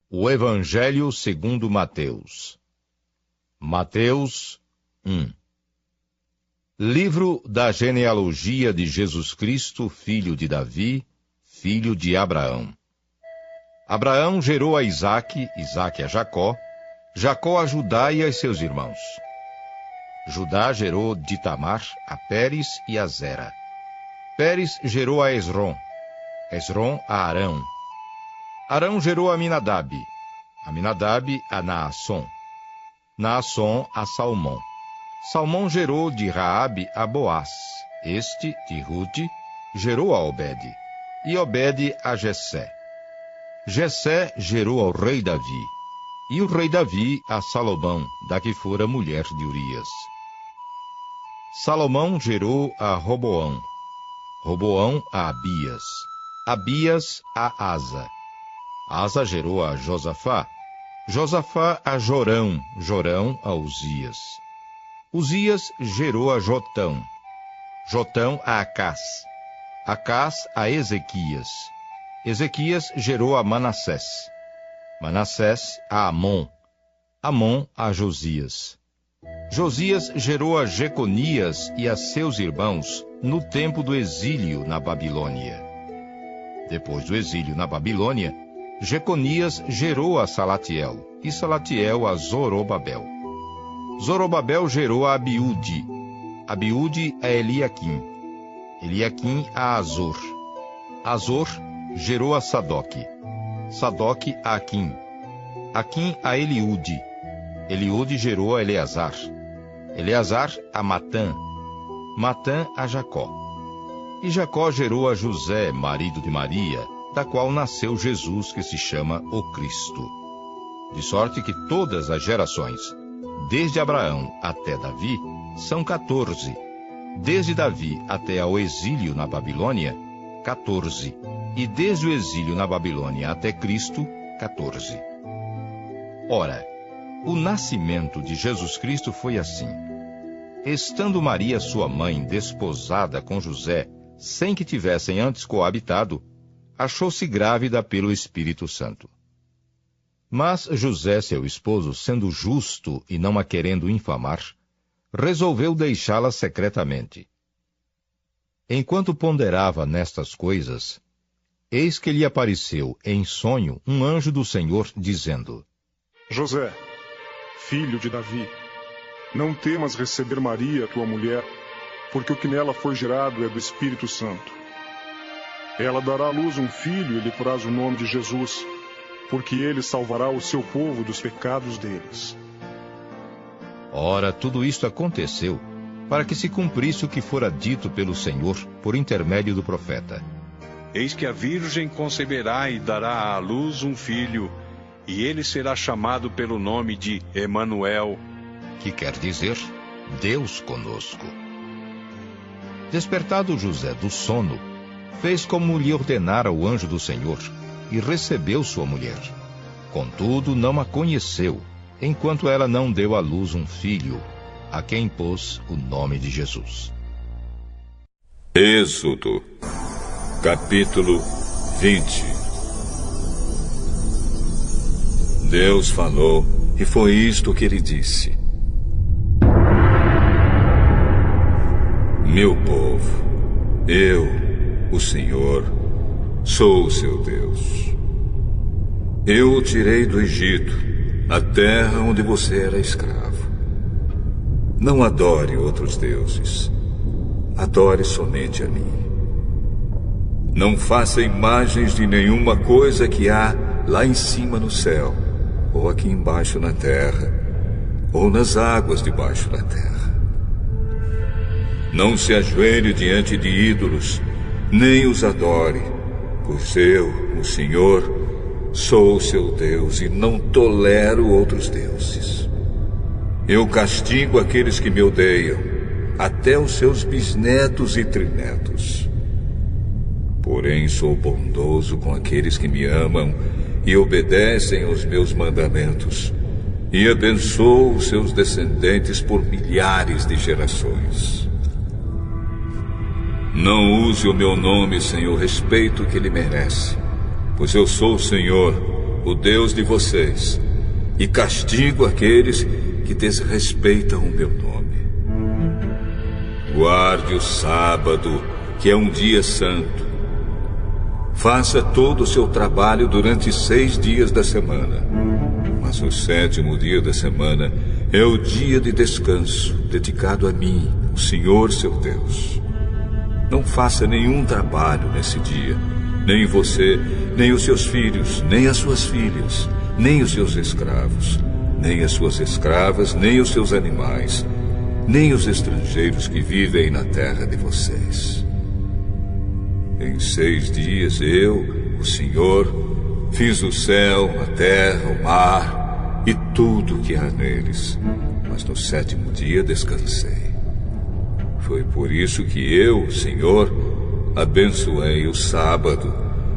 O Evangelho segundo Mateus. Mateus 1. Livro da genealogia de Jesus Cristo, filho de Davi, filho de Abraão. Abraão gerou a Isaque, Isaque a Jacó, Jacó a Judá e a seus irmãos. Judá gerou de Tamar a Pérez e a Zera. Pérez gerou a Esrom, Esrom a Arão. Arão gerou a Aminadab, Aminadab a Naasson, Naasson a Salmão. Salmão gerou de Raabe a Boaz, este, de Rude, gerou a Obede, e Obede a Jessé. Jessé gerou ao rei Davi, e o rei Davi a Salomão, da que fora mulher de Urias. Salomão gerou a Roboão, Roboão a Abias, Abias a Asa. Asa gerou a Josafá, Josafá a Jorão, Jorão a Uzias. Uzias gerou a Jotão, Jotão a Acás, Acás a Ezequias. Ezequias gerou a Manassés, Manassés a Amon, Amon a Josias. Josias gerou a Jeconias e a seus irmãos no tempo do exílio na Babilônia. Depois do exílio na Babilônia, Jeconias gerou a Salatiel, e Salatiel a Zorobabel. Zorobabel gerou a Abiúde, Abiúde a Eliaquim, Eliaquim a Azor. Azor gerou a Sadoque, Sadoque a Aquim, Aquim a Eliúde. Eliúde gerou a Eleazar, Eleazar a Matã, Matã a Jacó. E Jacó gerou a José, marido de Maria, da qual nasceu Jesus, que se chama o Cristo. De sorte que todas as gerações, desde Abraão até Davi, são 14. Desde Davi até ao exílio na Babilônia, 14. E desde o exílio na Babilônia até Cristo, 14. Ora, o nascimento de Jesus Cristo foi assim. Estando Maria, sua mãe, desposada com José, sem que tivessem antes coabitado, achou-se grávida pelo Espírito Santo. Mas José, seu esposo, sendo justo e não a querendo infamar, resolveu deixá-la secretamente. Enquanto ponderava nestas coisas, eis que lhe apareceu em sonho um anjo do Senhor, dizendo: José, filho de Davi, não temas receber Maria, tua mulher, porque o que nela foi gerado é do Espírito Santo. Ela dará à luz um filho e lhe porás o nome de Jesus, porque ele salvará o seu povo dos pecados deles. Ora, tudo isto aconteceu para que se cumprisse o que fora dito pelo Senhor por intermédio do profeta. Eis que a virgem conceberá e dará à luz um filho, e ele será chamado pelo nome de Emanuel, que quer dizer Deus conosco. Despertado José do sono, fez como lhe ordenara o anjo do Senhor, e recebeu sua mulher. Contudo, não a conheceu, enquanto ela não deu à luz um filho, a quem pôs o nome de Jesus. Êxodo, capítulo 20. Deus falou, e foi isto que ele disse: Meu povo, eu, o Senhor, sou o seu Deus. Eu o tirei do Egito, a terra onde você era escravo. Não adore outros deuses. Adore somente a mim. Não faça imagens de nenhuma coisa que há lá em cima no céu, ou aqui embaixo na terra, ou nas águas debaixo da terra. Não se ajoelhe diante de ídolos, nem os adore, pois eu, o Senhor, sou o seu Deus e não tolero outros deuses. Eu castigo aqueles que me odeiam, até os seus bisnetos e trinetos. Porém, sou bondoso com aqueles que me amam e obedecem aos meus mandamentos, e abençoo os seus descendentes por milhares de gerações. Não use o meu nome sem o respeito que ele merece, pois eu sou o Senhor, o Deus de vocês, e castigo aqueles que desrespeitam o meu nome. Guarde o sábado, que é um dia santo. Faça todo o seu trabalho durante 6 dias da semana. Mas o 7º dia da semana é o dia de descanso, dedicado a mim, o Senhor seu Deus. Não faça nenhum trabalho nesse dia, nem você, nem os seus filhos, nem as suas filhas, nem os seus escravos, nem as suas escravas, nem os seus animais, nem os estrangeiros que vivem na terra de vocês. Em 6 dias eu, o Senhor, fiz o céu, a terra, o mar e tudo o que há neles. Mas no 7º dia descansei. Foi por isso que eu, Senhor, abençoei o sábado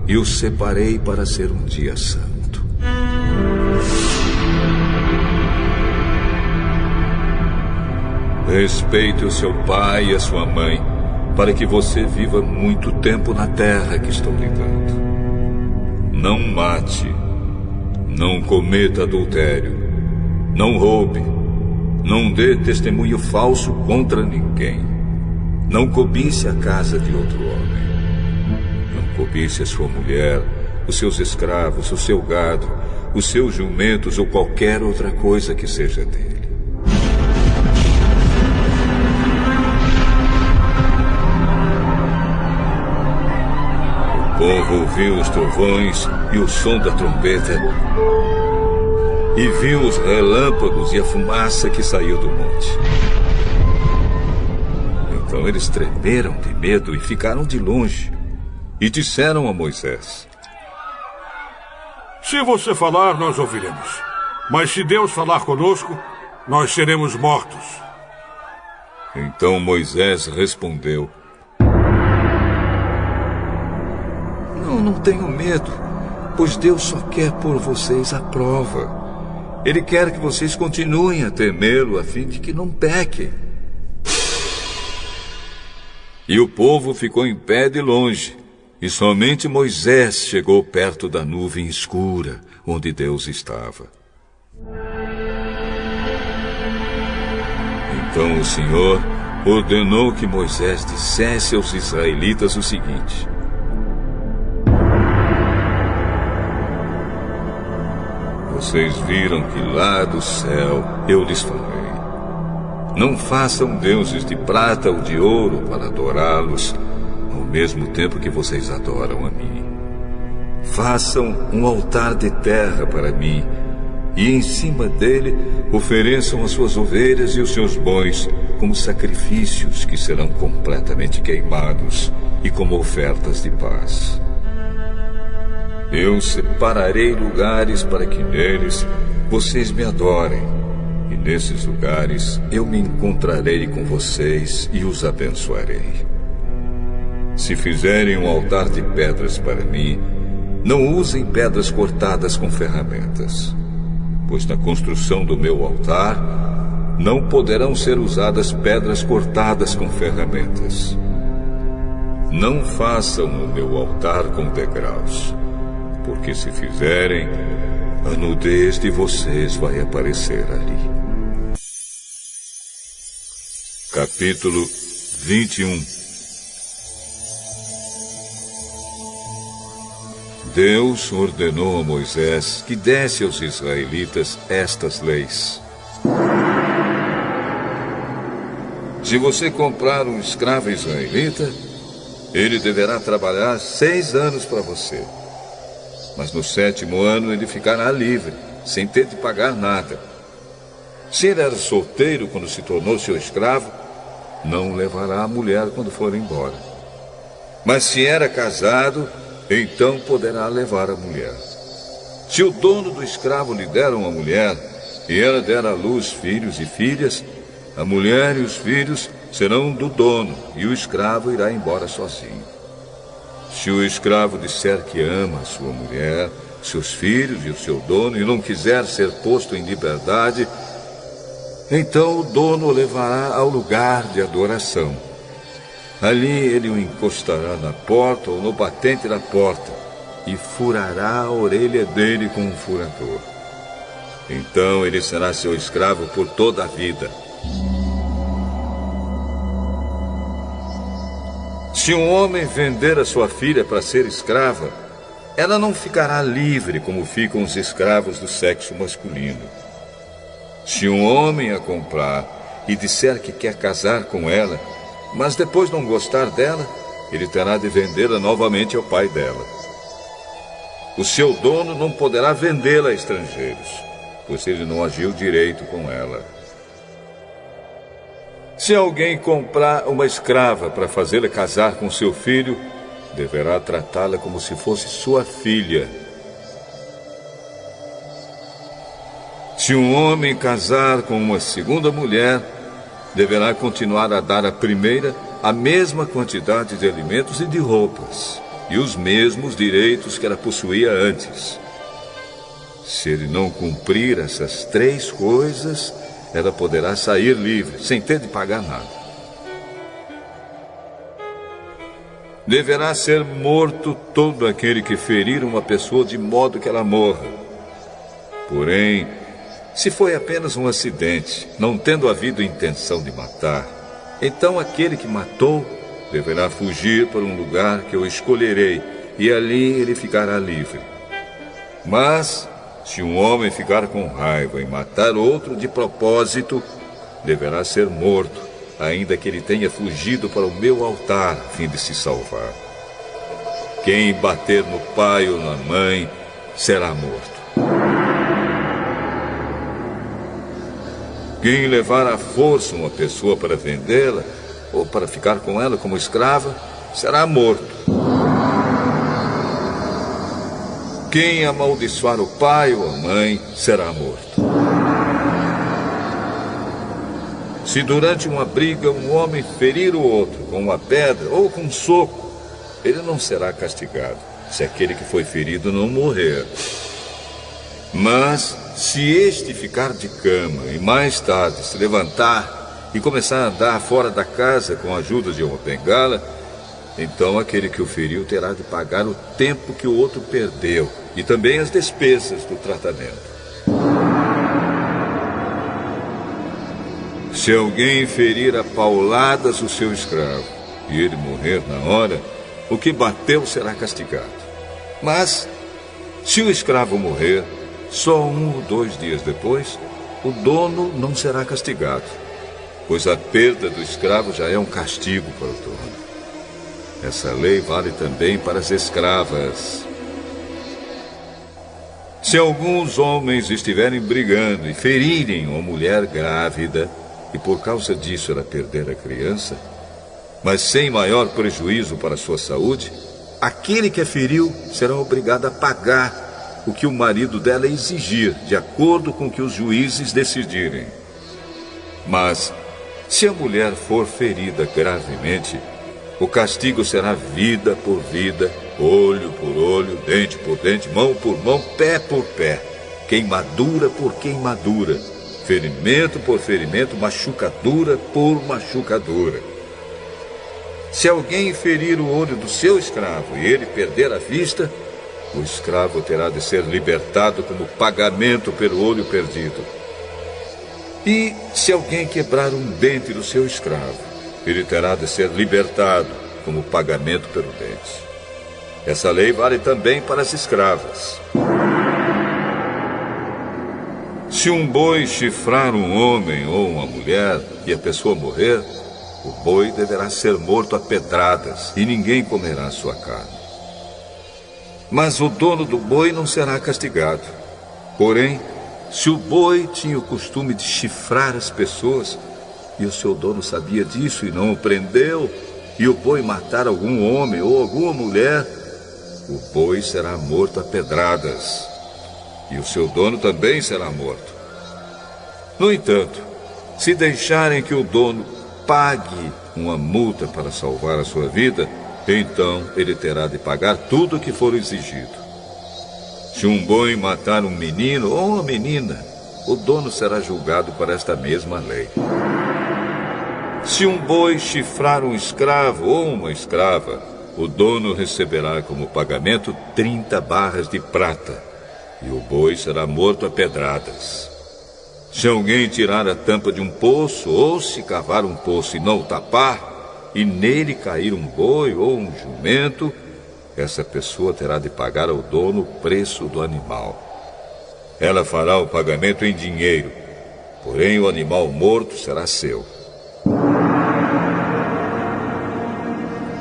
e o separei para ser um dia santo. Respeite o seu pai e a sua mãe, para que você viva muito tempo na terra que estou lhe dando. Não mate, não cometa adultério, não roube, não dê testemunho falso contra ninguém, não cobice a casa de outro homem, não cobice a sua mulher, os seus escravos, o seu gado, os seus jumentos ou qualquer outra coisa que seja dele. O povo ouviu os trovões e o som da trombeta, e viu os relâmpagos e a fumaça que saiu do monte. Então eles tremeram de medo e ficaram de longe, e disseram a Moisés: Se você falar, nós ouviremos. Mas se Deus falar conosco, nós seremos mortos. Então Moisés respondeu: Não tenho medo, pois Deus só quer pôr vocês à prova. Ele quer que vocês continuem a temê-lo, a fim de que não pequem. E o povo ficou em pé de longe, e somente Moisés chegou perto da nuvem escura, onde Deus estava. Então o Senhor ordenou que Moisés dissesse aos israelitas o seguinte: Vocês viram que lá do céu eu lhes falei: Não façam deuses de prata ou de ouro para adorá-los, ao mesmo tempo que vocês adoram a mim. Façam um altar de terra para mim, e em cima dele ofereçam as suas ovelhas e os seus bois como sacrifícios que serão completamente queimados e como ofertas de paz. Eu separarei lugares para que neles vocês me adorem, e nesses lugares eu me encontrarei com vocês e os abençoarei. Se fizerem um altar de pedras para mim, não usem pedras cortadas com ferramentas, pois na construção do meu altar não poderão ser usadas pedras cortadas com ferramentas. Não façam o meu altar com degraus, porque se fizerem, a nudez de vocês vai aparecer ali. Capítulo 21. Deus ordenou a Moisés que desse aos israelitas estas leis. Se você comprar um escravo israelita, ele deverá trabalhar 6 anos para você. Mas no 7º ano ele ficará livre, sem ter de pagar nada. Se ele era solteiro quando se tornou seu escravo, não levará a mulher quando for embora. Mas se era casado, então poderá levar a mulher. Se o dono do escravo lhe der uma mulher, e ela der à luz filhos e filhas, a mulher e os filhos serão do dono, e o escravo irá embora sozinho. Se o escravo disser que ama a sua mulher, seus filhos e o seu dono, e não quiser ser posto em liberdade, então o dono o levará ao lugar de adoração. Ali ele o encostará na porta ou no batente da porta, e furará a orelha dele com um furador. Então ele será seu escravo por toda a vida. Se um homem vender a sua filha para ser escrava, ela não ficará livre como ficam os escravos do sexo masculino. Se um homem a comprar e disser que quer casar com ela, mas depois não gostar dela, ele terá de vendê-la novamente ao pai dela. O seu dono não poderá vendê-la a estrangeiros, pois ele não agiu direito com ela. Se alguém comprar uma escrava para fazê-la casar com seu filho, deverá tratá-la como se fosse sua filha. Se um homem casar com uma segunda mulher, deverá continuar a dar à primeira a mesma quantidade de alimentos e de roupas, e os mesmos direitos que ela possuía antes. Se ele não cumprir essas 3 coisas, ela poderá sair livre, sem ter de pagar nada. Deverá ser morto todo aquele que ferir uma pessoa de modo que ela morra. Porém, se foi apenas um acidente, não tendo havido intenção de matar, então aquele que matou deverá fugir para um lugar que eu escolherei, e ali ele ficará livre. Mas, se um homem ficar com raiva e matar outro de propósito, deverá ser morto, ainda que ele tenha fugido para o meu altar a fim de se salvar. Quem bater no pai ou na mãe será morto. Quem levar à força uma pessoa para vendê-la ou para ficar com ela como escrava será morto. Quem amaldiçoar o pai ou a mãe será morto. Se durante uma briga um homem ferir o outro com uma pedra ou com um soco, ele não será castigado, se aquele que foi ferido não morrer. Mas, se este ficar de cama e mais tarde se levantar e começar a andar fora da casa com a ajuda de uma bengala, então aquele que o feriu terá de pagar o tempo que o outro perdeu e também as despesas do tratamento. Se alguém ferir a pauladas o seu escravo e ele morrer na hora, o que bateu será castigado. Mas, se o escravo morrer, só 1 ou 2 dias depois, o dono não será castigado, pois a perda do escravo já é um castigo para o dono. Essa lei vale também para as escravas. Se alguns homens estiverem brigando e ferirem uma mulher grávida, e por causa disso ela perder a criança, mas sem maior prejuízo para a sua saúde, aquele que a feriu será obrigado a pagar o que o marido dela exigir, de acordo com o que os juízes decidirem. Mas, se a mulher for ferida gravemente, o castigo será vida por vida, olho por olho, dente por dente, mão por mão, pé por pé, queimadura por queimadura, ferimento por ferimento, machucadura por machucadura. Se alguém ferir o olho do seu escravo e ele perder a vista, o escravo terá de ser libertado como pagamento pelo olho perdido. E se alguém quebrar um dente do seu escravo, ele terá de ser libertado como pagamento pelo dente. Essa lei vale também para as escravas. Se um boi chifrar um homem ou uma mulher e a pessoa morrer, o boi deverá ser morto a pedradas e ninguém comerá sua carne. Mas o dono do boi não será castigado. Porém, se o boi tinha o costume de chifrar as pessoas, e o seu dono sabia disso e não o prendeu, e o boi matar algum homem ou alguma mulher, o boi será morto a pedradas, e o seu dono também será morto. No entanto, se deixarem que o dono pague uma multa para salvar a sua vida, então ele terá de pagar tudo o que for exigido. Se um boi matar um menino ou uma menina, o dono será julgado por esta mesma lei. Se um boi chifrar um escravo ou uma escrava, o dono receberá como pagamento 30 barras de prata, e o boi será morto a pedradas. Se alguém tirar a tampa de um poço, ou se cavar um poço e não o tapar, e nele cair um boi ou um jumento, essa pessoa terá de pagar ao dono o preço do animal. Ela fará o pagamento em dinheiro, porém o animal morto será seu.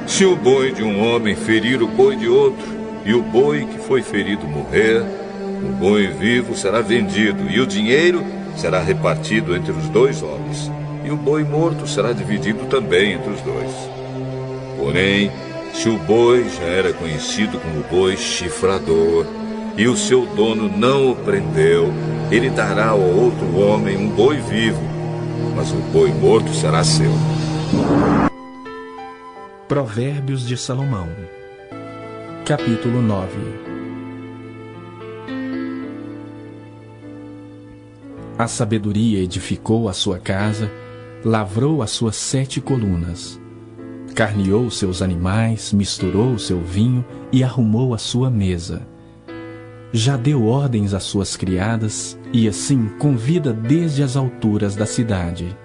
Se o boi de um homem ferir o boi de outro, e o boi que foi ferido morrer, o boi vivo será vendido, e o dinheiro será repartido entre os 2 homens, e o boi morto será dividido também entre os 2. Porém, se o boi já era conhecido como boi chifrador, e o seu dono não o prendeu, ele dará ao outro homem um boi vivo, mas o boi morto será seu. Provérbios de Salomão, capítulo 9. A sabedoria edificou a sua casa, lavrou as suas 7 colunas, carneou seus animais, misturou o seu vinho e arrumou a sua mesa. Já deu ordens às suas criadas e assim convida desde as alturas da cidade.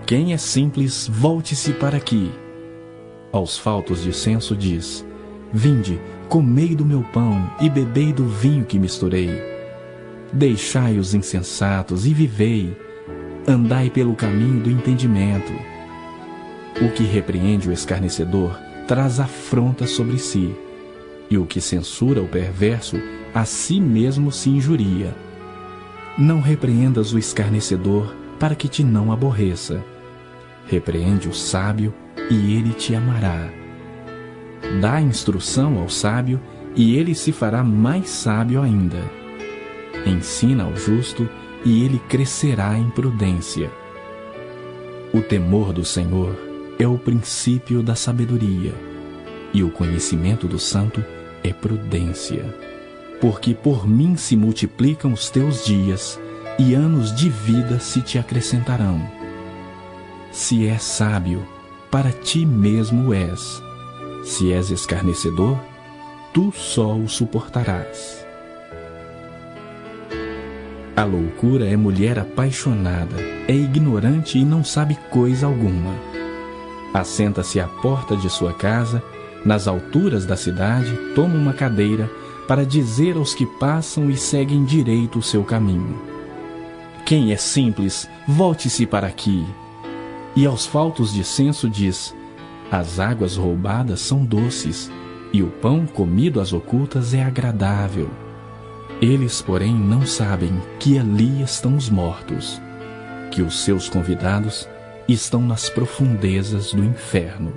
Quem é simples, volte-se para aqui. Aos faltos de senso diz: vinde, comei do meu pão e bebei do vinho que misturei. Deixai os insensatos e vivei, andai pelo caminho do entendimento. O que repreende o escarnecedor traz afronta sobre si, e o que censura o perverso a si mesmo se injuria. Não repreendas o escarnecedor para que te não aborreça. Repreende o sábio e ele te amará. Dá instrução ao sábio e ele se fará mais sábio ainda. Ensina ao justo e ele crescerá em prudência. O temor do Senhor é o princípio da sabedoria, e o conhecimento do santo é prudência. Porque por mim se multiplicam os teus dias, e anos de vida se te acrescentarão. Se és sábio, para ti mesmo és. Se és escarnecedor, tu só o suportarás. A loucura é mulher apaixonada, é ignorante e não sabe coisa alguma. Assenta-se à porta de sua casa, nas alturas da cidade, toma uma cadeira, para dizer aos que passam e seguem direito o seu caminho. Quem é simples, volte-se para aqui. E aos faltos de senso diz: as águas roubadas são doces, e o pão comido às ocultas é agradável. Eles, porém, não sabem que ali estão os mortos, que os seus convidados estão nas profundezas do inferno.